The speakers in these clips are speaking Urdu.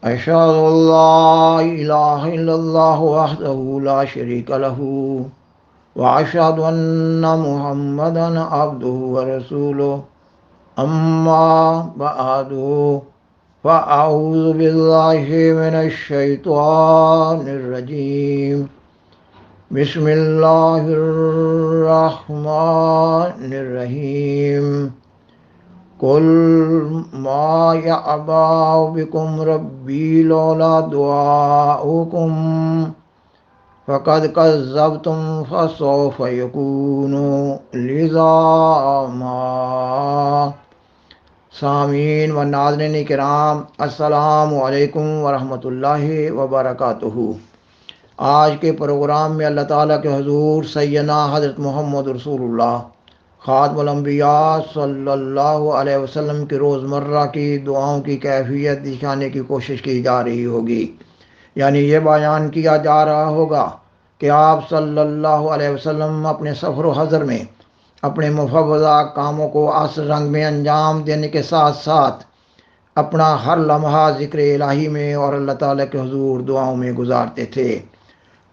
أشهد أن لا إله إلا الله وحده لا شريك له وأشهد أن محمدا عبده ورسوله أما بعد فأعوذ بالله من الشيطان الرجيم بسم الله الرحمن الرحيم قل ما يعبأ بكم ربي لولا دعاؤكم فقد كذبتم فسوف يكون لزاما۔ سامعین و ناظرین کرام، السلام علیکم ورحمۃ اللہ وبرکاتہ۔ آج کے پروگرام میں اللہ تعالیٰ کے حضور سیدنا حضرت محمد رسول اللہ خاتم الانبیاء صلی اللہ علیہ وسلم کی روزمرہ کی دعاؤں کی کیفیت دکھانے کی کوشش کی جا رہی ہوگی، یعنی یہ بیان کیا جا رہا ہوگا کہ آپ صلی اللہ علیہ وسلم اپنے سفر و حضر میں اپنے مفوضہ کاموں کو اصل رنگ میں انجام دینے کے ساتھ ساتھ اپنا ہر لمحہ ذکر الہی میں اور اللہ تعالیٰ کے حضور دعاؤں میں گزارتے تھے۔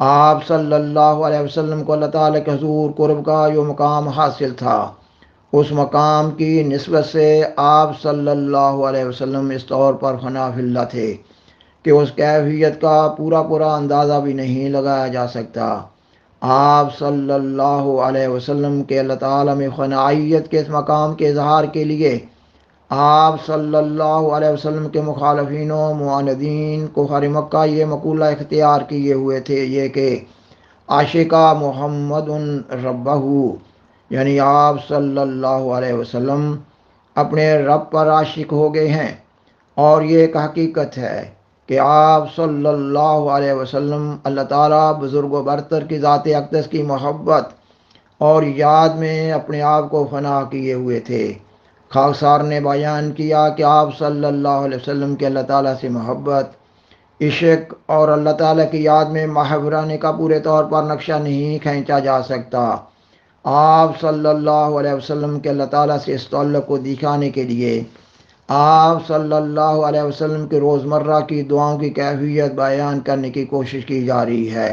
آپ صلی اللہ علیہ وسلم کو اللہ تعالیٰ کے حضور قرب کا جو مقام حاصل تھا، اس مقام کی نسبت سے آپ صلی اللہ علیہ وسلم اس طور پر فنا فی اللہ تھے کہ اس کیفیت کا پورا اندازہ بھی نہیں لگایا جا سکتا۔ آپ صلی اللہ علیہ وسلم کے اللہ تعالیٰ میں فنائیت کے اس مقام کے اظہار کے لیے آپ صلی اللہ علیہ وسلم کے مخالفین و معاندین کو کفار مکہ یہ مقولہ اختیار کیے ہوئے تھے، یہ کہ عاشقہ محمد ربہ، یعنی آپ صلی اللہ علیہ وسلم اپنے رب پر عاشق ہو گئے ہیں۔ اور یہ ایک حقیقت ہے کہ آپ صلی اللہ علیہ وسلم اللہ تعالیٰ بزرگ و برتر کی ذات اقدس کی محبت اور یاد میں اپنے آپ کو فنا کیے ہوئے تھے۔ خاکسار نے بیان کیا کہ آپ صلی اللہ علیہ وسلم کے اللہ تعالیٰ سے محبت، عشق اور اللہ تعالیٰ کی یاد میں محبرانے کا پورے طور پر نقشہ نہیں کھینچا جا سکتا۔ آپ صلی اللہ علیہ وسلم کے اللہ تعالیٰ سے اس تعلق کو دکھانے کے لیے آپ صلی اللہ علیہ وسلم کے روزمرہ کی دعاؤں کی کیفیت بیان کرنے کی کوشش کی جا رہی ہے۔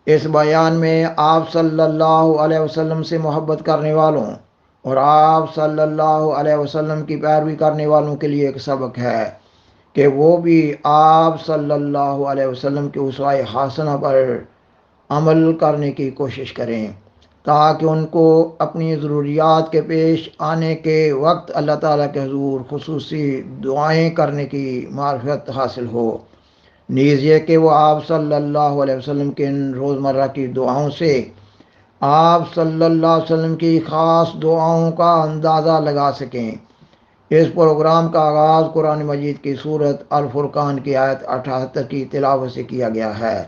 اس بیان میں آپ صلی اللہ علیہ وسلم سے محبت کرنے والوں اور آپ صلی اللہ علیہ وسلم کی پیروی کرنے والوں کے لیے ایک سبق ہے کہ وہ بھی آپ صلی اللہ علیہ وسلم کے اسوہ حسنہ پر عمل کرنے کی کوشش کریں، تاکہ ان کو اپنی ضروریات کے پیش آنے کے وقت اللہ تعالیٰ کے حضور خصوصی دعائیں کرنے کی معرفت حاصل ہو۔ نیز یہ کہ وہ آپ صلی اللہ علیہ وسلم کے ان روزمرہ کی دعاؤں سے آپ صلی اللہ علیہ وسلم کی خاص دعاؤں کا اندازہ لگا سکیں۔ اس پروگرام کا آغاز قرآن مجید کی سورت الفرقان کی آیت 78 کی تلاوت سے کیا گیا ہے۔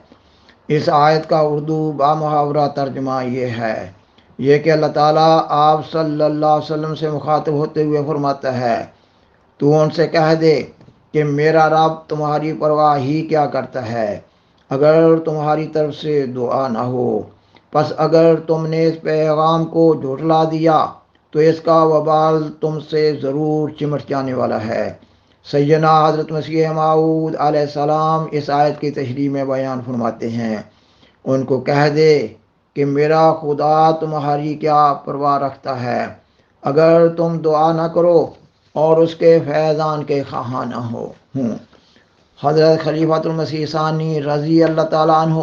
اس آیت کا اردو بامحاورہ ترجمہ یہ کہ اللہ تعالیٰ آپ صلی اللہ علیہ وسلم سے مخاطب ہوتے ہوئے فرماتا ہے، تو ان سے کہہ دے کہ میرا رب تمہاری پرواہ ہی کیا کرتا ہے اگر تمہاری طرف سے دعا نہ ہو۔ پس اگر تم نے اس پیغام کو جھٹلا دیا تو اس کا وبال تم سے ضرور چمٹ جانے والا ہے۔ سیدنا حضرت مسیح موعود علیہ السلام اس آیت کی تشریح میں بیان فرماتے ہیں، ان کو کہہ دے کہ میرا خدا تمہاری کیا پرواہ رکھتا ہے اگر تم دعا نہ کرو اور اس کے فیضان کے خواہاں نہ ہوں۔ حضرت خلیفۃ المسیح ثانی رضی اللہ تعالیٰ عنہ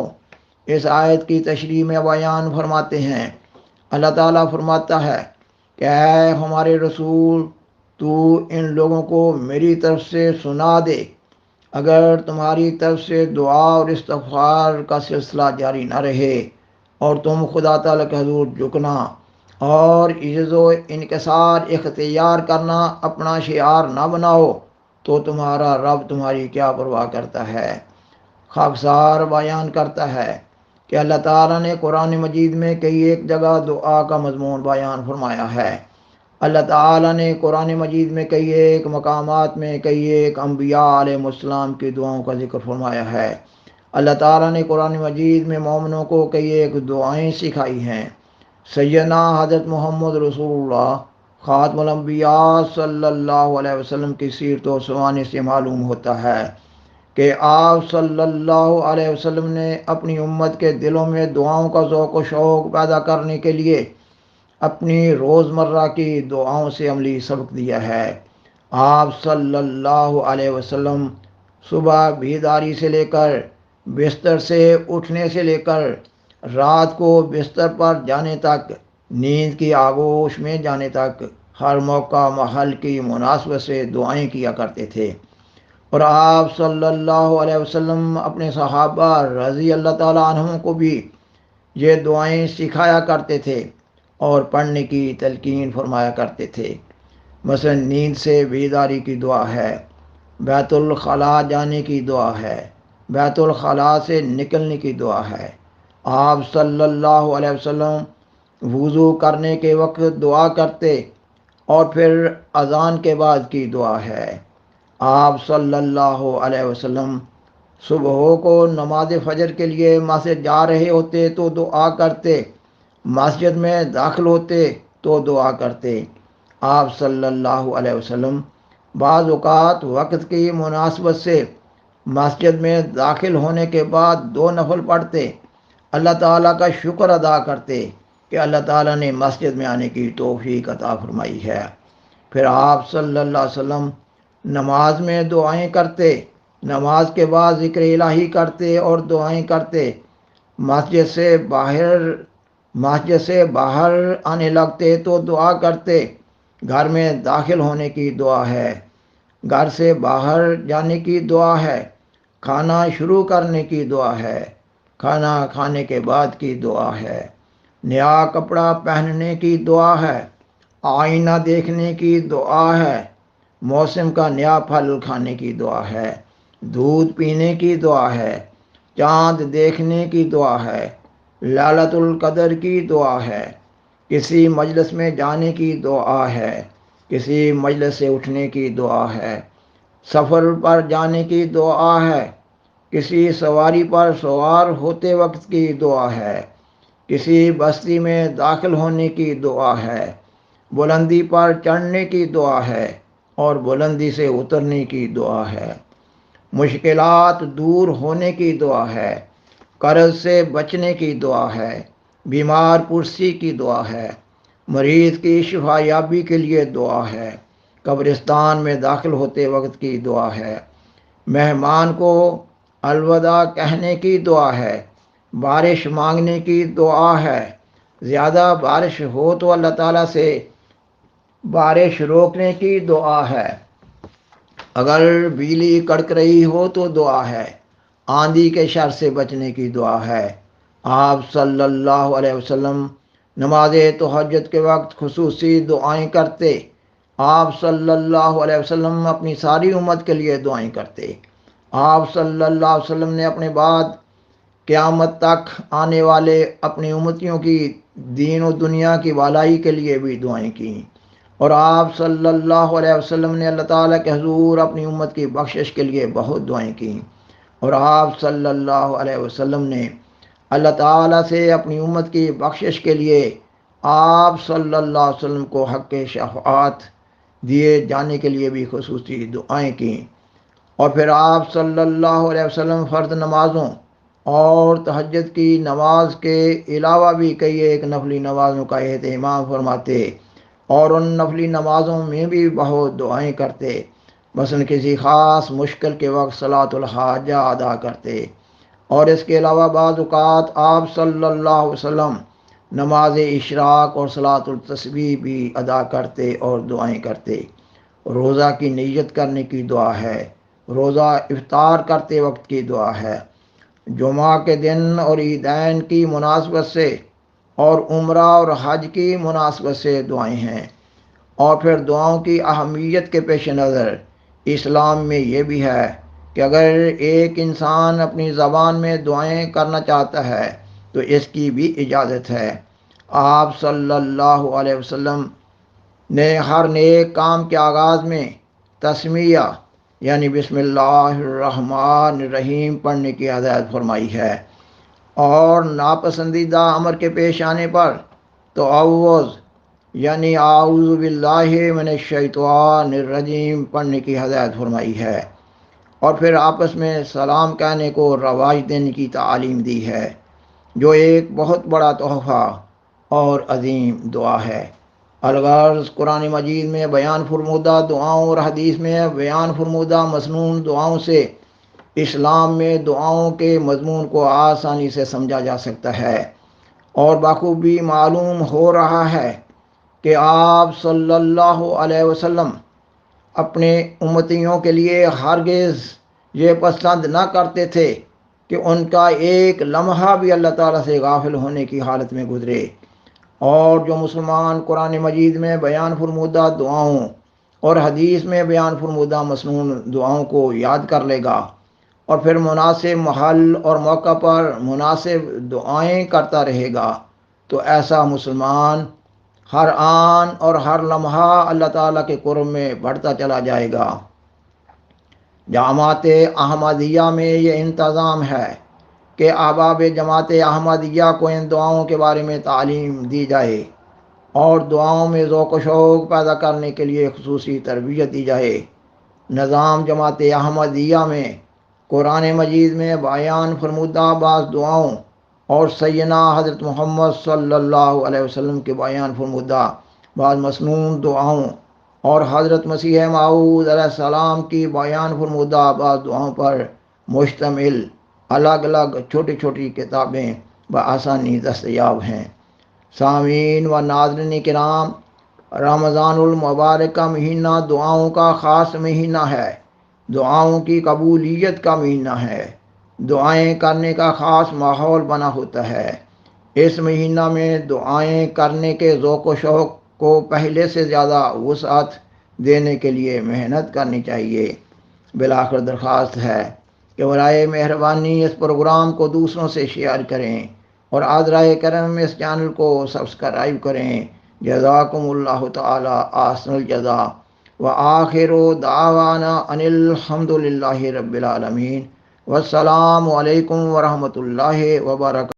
اس آیت کی تشریح میں بیان فرماتے ہیں، اللہ تعالیٰ فرماتا ہے کہ اے ہمارے رسول، تو ان لوگوں کو میری طرف سے سنا دے، اگر تمہاری طرف سے دعا اور استغفار کا سلسلہ جاری نہ رہے اور تم خدا تعالیٰ کے حضور جھکنا اور عجز و انکسار اختیار کرنا اپنا شعار نہ بناؤ تو تمہارا رب تمہاری کیا پرواہ کرتا ہے۔ خاکسار بیان کرتا ہے کہ اللہ تعالیٰ نے قرآن مجید میں کئی ایک جگہ دعا کا مضمون بیان فرمایا ہے۔ اللہ تعالیٰ نے قرآن مجید میں کئی ایک مقامات میں کئی ایک انبیاء علیہ السلام کی دعاؤں کا ذکر فرمایا ہے۔ اللہ تعالیٰ نے قرآن مجید میں مومنوں کو کئی ایک دعائیں سکھائی ہیں۔ سیدنا حضرت محمد رسول اللہ خاتم الانبیاء صلی اللہ علیہ وسلم کی سیرت و سوانح سے معلوم ہوتا ہے کہ آپ صلی اللہ علیہ وسلم نے اپنی امت کے دلوں میں دعاؤں کا ذوق و شوق پیدا کرنے کے لیے اپنی روزمرہ کی دعاؤں سے عملی سبق دیا ہے۔ آپ صلی اللہ علیہ وسلم صبح بیداری سے لے کر بستر سے اٹھنے سے لے کر رات کو بستر پر جانے تک، نیند کی آغوش میں جانے تک ہر موقع محل کی مناسبت سے دعائیں کیا کرتے تھے۔ اور آپ صلی اللہ علیہ وسلم اپنے صحابہ رضی اللہ تعالیٰ عنہم کو بھی یہ دعائیں سکھایا کرتے تھے اور پڑھنے کی تلقین فرمایا کرتے تھے۔ مثلا نیند سے بیداری کی دعا ہے، بیت الخلاء جانے کی دعا ہے، بیت الخلاء سے نکلنے کی دعا ہے۔ آپ صلی اللہ علیہ وسلم وضو کرنے کے وقت دعا کرتے اور پھر اذان کے بعد کی دعا ہے۔ آپ صلی اللہ علیہ وسلم صبح کو نماز فجر کے لیے مسجد جا رہے ہوتے تو دعا کرتے، مسجد میں داخل ہوتے تو دعا کرتے۔ آپ صلی اللہ علیہ وسلم بعض اوقات وقت کی مناسبت سے مسجد میں داخل ہونے کے بعد 2 نفل پڑھتے، اللہ تعالیٰ کا شکر ادا کرتے کہ اللہ تعالیٰ نے مسجد میں آنے کی توفیق عطا فرمائی ہے۔ پھر آپ صلی اللہ علیہ وسلم نماز میں دعائیں کرتے، نماز کے بعد ذکر الہی کرتے اور دعائیں کرتے۔ مسجد سے باہر آنے لگتے تو دعا کرتے، گھر میں داخل ہونے کی دعا ہے، گھر سے باہر جانے کی دعا ہے، کھانا شروع کرنے کی دعا ہے، کھانا کھانے کے بعد کی دعا ہے، نیا کپڑا پہننے کی دعا ہے، آئینہ دیکھنے کی دعا ہے، موسم کا نیا پھل کھانے کی دعا ہے، دودھ پینے کی دعا ہے، چاند دیکھنے کی دعا ہے، لالت القدر کی دعا ہے، کسی مجلس میں جانے کی دعا ہے، کسی مجلس سے اٹھنے کی دعا ہے، سفر پر جانے کی دعا ہے، کسی سواری پر سوار ہوتے وقت کی دعا ہے، کسی بستی میں داخل ہونے کی دعا ہے، بلندی پر چڑھنے کی دعا ہے اور بلندی سے اترنے کی دعا ہے، مشکلات دور ہونے کی دعا ہے، قرض سے بچنے کی دعا ہے، بیمار پرسی کی دعا ہے، مریض کی شفا یابی کے لیے دعا ہے، قبرستان میں داخل ہوتے وقت کی دعا ہے، مہمان کو الوداع کہنے کی دعا ہے، بارش مانگنے کی دعا ہے، زیادہ بارش ہو تو اللہ تعالیٰ سے بارش روکنے کی دعا ہے، اگر بجلی کڑک رہی ہو تو دعا ہے، آندھی کے شر سے بچنے کی دعا ہے۔ آپ صلی اللہ علیہ وسلم نماز تہجد کے وقت خصوصی دعائیں کرتے۔ آپ صلی اللہ علیہ وسلم اپنی ساری امت کے لیے دعائیں کرتے۔ آپ صلی اللہ علیہ وسلم نے اپنے بعد قیامت تک آنے والے اپنی امتیوں کی دین و دنیا کی بھلائی کے لیے بھی دعائیں کیں، اور آپ صلی اللہ علیہ وسلم نے اللہ تعالیٰ کے حضور اپنی امت کی بخشش کے لیے بہت دعائیں کیں، اور آپ صلی اللہ علیہ وسلم نے اللہ تعالیٰ سے اپنی امت کی بخشش کے لیے آپ صلی اللہ علیہ وسلم کو حق شفاعت دیے جانے کے لیے بھی خصوصی دعائیں کیں۔ اور پھر آپ صلی اللہ علیہ وسلم فرض نمازوں اور تہجد کی نماز کے علاوہ بھی کئی ایک نفلی نمازوں کا اہتمام فرماتے اور ان نفلی نمازوں میں بھی بہت دعائیں کرتے۔ مثلا کسی خاص مشکل کے وقت صلاۃ الحاجہ ادا کرتے، اور اس کے علاوہ بعض اوقات آپ صلی اللہ علیہ وسلم نماز اشراق اور صلاۃ التسبیح بھی ادا کرتے اور دعائیں کرتے۔ روزہ کی نیت کرنے کی دعا ہے، روزہ افطار کرتے وقت کی دعا ہے، جمعہ کے دن اور عیدین کی مناسبت سے اور عمرہ اور حج کی مناسبت سے دعائیں ہیں۔ اور پھر دعاؤں کی اہمیت کے پیش نظر اسلام میں یہ بھی ہے کہ اگر ایک انسان اپنی زبان میں دعائیں کرنا چاہتا ہے تو اس کی بھی اجازت ہے۔ آپ صلی اللہ علیہ وسلم نے ہر نیک کام کے آغاز میں تسمیہ یعنی بسم اللہ الرحمن الرحیم پڑھنے کی ہدایت فرمائی ہے، اور ناپسندیدہ امر کے پیش آنے پر تعوذ یعنی اعوذ باللہ من الشیطان الرجیم پڑھنے کی ہدایت فرمائی ہے۔ اور پھر آپس میں سلام کہنے کو رواج دینے کی تعلیم دی ہے، جو ایک بہت بڑا تحفہ اور عظیم دعا ہے۔ الغرض قرآن مجید میں بیان فرمودہ دعاؤں اور حدیث میں بیان فرمودہ مسنون دعاؤں سے اسلام میں دعاؤں کے مضمون کو آسانی سے سمجھا جا سکتا ہے، اور بخوبی معلوم ہو رہا ہے کہ آپ صلی اللہ علیہ وسلم اپنے امتیوں کے لیے ہرگز یہ پسند نہ کرتے تھے کہ ان کا ایک لمحہ بھی اللہ تعالیٰ سے غافل ہونے کی حالت میں گزرے۔ اور جو مسلمان قرآن مجید میں بیان فرمودہ دعاؤں اور حدیث میں بیان فرمودہ مسنون دعاؤں کو یاد کر لے گا اور پھر مناسب محل اور موقع پر مناسب دعائیں کرتا رہے گا، تو ایسا مسلمان ہر آن اور ہر لمحہ اللہ تعالیٰ کے قرب میں بڑھتا چلا جائے گا۔ جماعت احمدیہ میں یہ انتظام ہے کہ احباب جماعت احمدیہ کو ان دعاؤں کے بارے میں تعلیم دی جائے اور دعاؤں میں ذوق و شوق پیدا کرنے کے لیے خصوصی تربیت دی جائے۔ نظام جماعت احمدیہ میں قرآن مجید میں بیان فرمودہ بعض دعاؤں اور سیدنا حضرت محمد صلی اللہ علیہ وسلم کے بیان فرمودہ بعض مسنون دعاؤں اور حضرت مسیح موعود علیہ السلام کی بیان فرمودہ بعض دعاؤں پر مشتمل الگ الگ چھوٹی چھوٹی کتابیں بآسانی دستیاب ہیں۔ سامعین و ناظرین کرام، رمضان المبارک کا مہینہ دعاؤں کا خاص مہینہ ہے، دعاؤں کی قبولیت کا مہینہ ہے، دعائیں کرنے کا خاص ماحول بنا ہوتا ہے۔ اس مہینہ میں دعائیں کرنے کے ذوق و شوق کو پہلے سے زیادہ وسعت دینے کے لیے محنت کرنی چاہیے۔ بالآخر درخواست ہے کہ برائے مہربانی اس پروگرام کو دوسروں سے شیئر کریں اور عذرائے کرم اس چینل کو سبسکرائب کریں۔ جزاکم اللہ تعالی احسن الجزا، وآخر دعوانا ان الحمد للہ رب العالمین، والسلام علیکم ورحمۃ اللہ وبرکاتہ۔